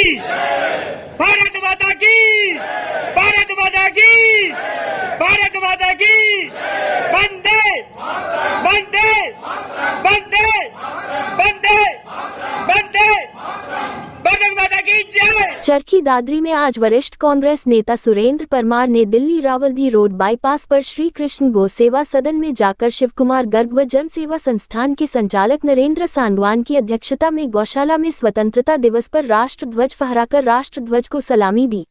भारत माता की, भारत माता की, भारत माता की, वंदे वंदे वंदे वंदे वंदे, भारत माता की जय। चरखी दादरी में आज वरिष्ठ कांग्रेस नेता सुरेंद्र परमार ने दिल्ली रावलदी रोड बाईपास पर श्री कृष्ण गौ सेवा सदन में जाकर शिव कुमार गर्ग व जन सेवा संस्थान के संचालक नरेंद्र सांडवान की अध्यक्षता में गौशाला में स्वतंत्रता दिवस पर राष्ट्र ध्वज फहराकर राष्ट्र ध्वज को सलामी दी।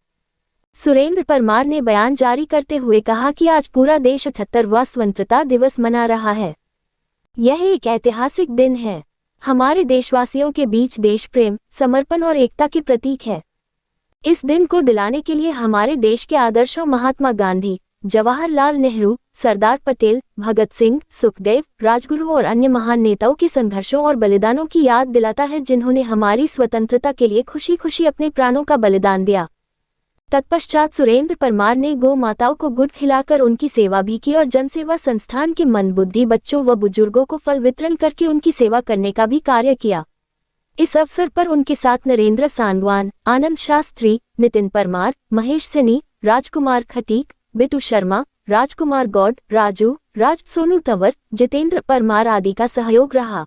सुरेंद्र परमार ने बयान जारी करते हुए कहा कि आज पूरा देश 78वां स्वतंत्रता दिवस मना रहा है। यह एक ऐतिहासिक दिन है, हमारे देशवासियों के बीच देश प्रेम, समर्पण और एकता के प्रतीक है। इस दिन को दिलाने के लिए हमारे देश के आदर्शों महात्मा गांधी, जवाहरलाल नेहरू, सरदार पटेल, भगत सिंह, सुखदेव, राजगुरु और अन्य महान नेताओं के संघर्षों और बलिदानों की याद दिलाता है, जिन्होंने हमारी स्वतंत्रता के लिए खुशी खुशी अपने प्राणों का बलिदान दिया। तत्पश्चात सुरेंद्र परमार ने गौ माताओं को गुड़ खिलाकर उनकी सेवा भी की और जनसेवा संस्थान के मंदबुद्धि बच्चों व बुजुर्गों को फल वितरण करके उनकी सेवा करने का भी कार्य किया। इस अवसर पर उनके साथ नरेंद्र सांडवान, आनंद शास्त्री, नितिन परमार, महेश सैनी, राजकुमार खटीक, बिटू शर्मा, राजकुमार गौड़, राजू राज, सोनू तंवर, जितेंद्र परमार आदि का सहयोग रहा।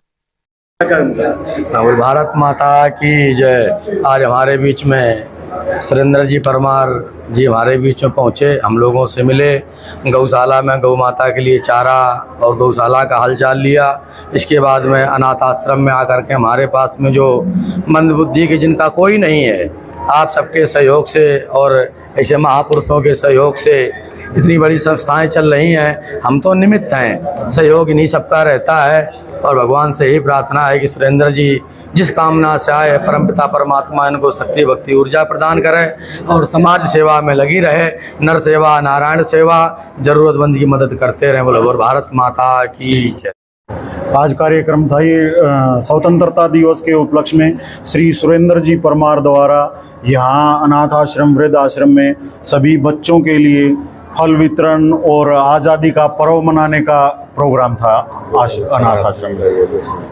भारत माता की जय। आज हमारे बीच में सुरेंद्र जी परमार जी हमारे बीच में पहुँचे, हम लोगों से मिले, गौशाला में गौ माता के लिए चारा और गौशाला का हालचाल लिया। इसके बाद में अनाथ आश्रम में आकर के हमारे पास में जो मंदबुद्धि के जिनका कोई नहीं है, आप सबके सहयोग से और ऐसे महापुरुषों के सहयोग से इतनी बड़ी संस्थाएं चल रही हैं। हम तो निमित्त हैं, सहयोग इन्हीं सबका रहता है और भगवान से ही प्रार्थना है कि सुरेंद्र जी जिस कामना से आए परमपिता परमात्मा इनको शक्ति भक्ति ऊर्जा प्रदान करे और समाज सेवा में लगी रहे। नर सेवा नारायण सेवा, जरूरतमंद की मदद करते रहे। बोलो भारत माता की जय। आज कार्यक्रम था ये स्वतंत्रता दिवस के उपलक्ष्य में श्री सुरेंद्र जी परमार द्वारा यहाँ अनाथ आश्रम वृद्ध आश्रम में सभी बच्चों के लिए फल वितरण और आज़ादी का पर्व मनाने का प्रोग्राम था अनाथ आश्रम में।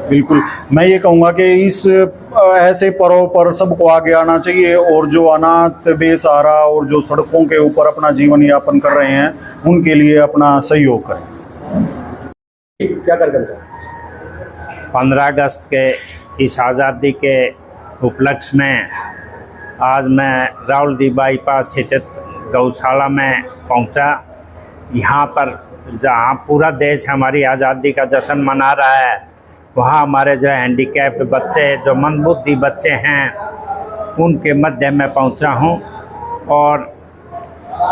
बिल्कुल, मैं ये कहूँगा कि इस ऐसे पर्व पर सबको आगे आना चाहिए और जो अनाथ बेसहारा और जो सड़कों के ऊपर अपना जीवन यापन कर रहे हैं उनके लिए अपना सहयोग करें। क्या कार्यक्रम था? 15 अगस्त के इस आज़ादी के उपलक्ष्य में आज मैं रावलदी बाईपास स्थित गौशाला में पहुंचा। यहाँ पर जहाँ पूरा देश हमारी आज़ादी का जश्न मना रहा है, वहाँ हमारे जो हैंडीकैप्ड बच्चे, जो मंदबुद्धि बच्चे हैं, उनके मध्य में पहुँचा हूँ और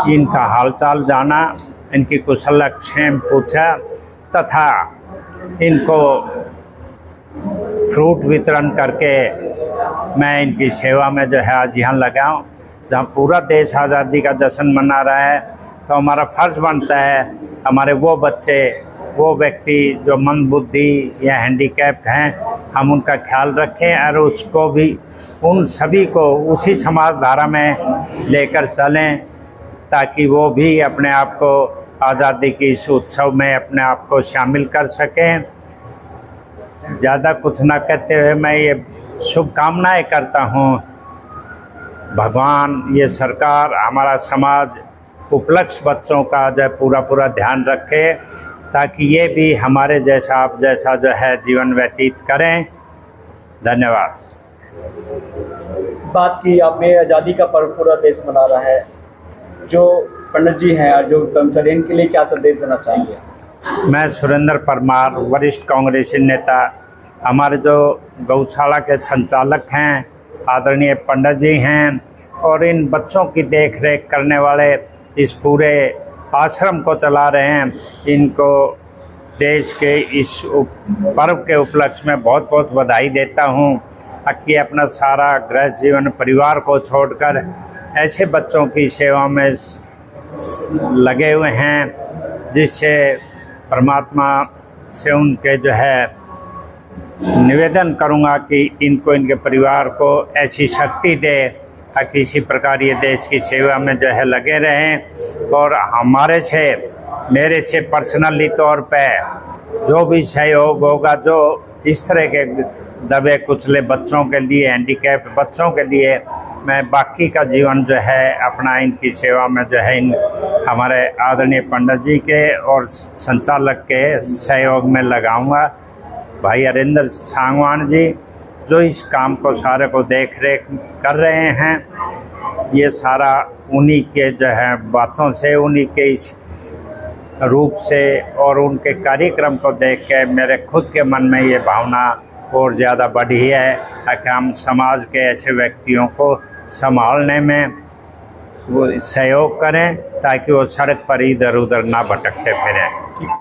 इनका हालचाल जाना, इनकी कुशलक्षेम पूछा तथा इनको फ्रूट वितरण करके मैं इनकी सेवा में जो है आज यहाँ लगा हूँ। जहाँ पूरा देश आज़ादी का जश्न मना रहा है तो हमारा फ़र्ज़ बनता है हमारे वो बच्चे, वो व्यक्ति जो मंदबुद्धि या हैंडीकैप्ड हैं, हम उनका ख्याल रखें और उसको भी, उन सभी को उसी समाज धारा में लेकर चलें ताकि वो भी अपने आप को आज़ादी की इस उत्सव में अपने आप को शामिल कर सकें। ज़्यादा कुछ ना कहते हुए मैं ये शुभकामनाएं करता हूँ, भगवान, ये सरकार, हमारा समाज उपलक्ष्य बच्चों का जो पूरा ध्यान रखे ताकि ये भी हमारे जैसा, आप जैसा जो है जीवन व्यतीत करें। धन्यवाद। बात की आपने आज़ादी का पर्व पूरा देश मना रहा है, जो पंडित जी हैं और जो कर्मचारी, इनके लिए क्या संदेश देना चाहेंगे? मैं सुरेंद्र परमार, वरिष्ठ कांग्रेसी नेता, हमारे जो गौशाला के संचालक हैं आदरणीय पंडित जी हैं और इन बच्चों की देख रेख करने वाले इस पूरे आश्रम को चला रहे हैं, इनको देश के इस पर्व के उपलक्ष्य में बहुत बहुत बधाई देता हूँ कि अपना सारा गृहस्थ जीवन परिवार को छोड़कर ऐसे बच्चों की सेवा में लगे हुए हैं, जिससे परमात्मा से उनके जो है निवेदन करूंगा कि इनको, इनके परिवार को ऐसी शक्ति दे ताकि इसी प्रकार ये देश की सेवा में जो है लगे रहें और हमारे से, मेरे से पर्सनली तौर पे जो भी सहयोग होगा, जो इस तरह के दबे कुचले बच्चों के लिए, हैंडीकैप बच्चों के लिए मैं बाकी का जीवन जो है अपना इनकी सेवा में जो है इन हमारे आदरणीय पंडित जी के और संचालक के सहयोग में लगाऊंगा। भाई हरिंदर सांगवान जी जो इस काम को सारे को देख रेख कर रहे हैं, ये सारा उन्हीं के जो है बातों से, उन्हीं के इस रूप से और उनके कार्यक्रम को देख के मेरे खुद के मन में ये भावना और ज़्यादा बढ़ी है कि हम समाज के ऐसे व्यक्तियों को संभालने में वो सहयोग करें ताकि वो सड़क पर इधर उधर ना भटकते फिरें।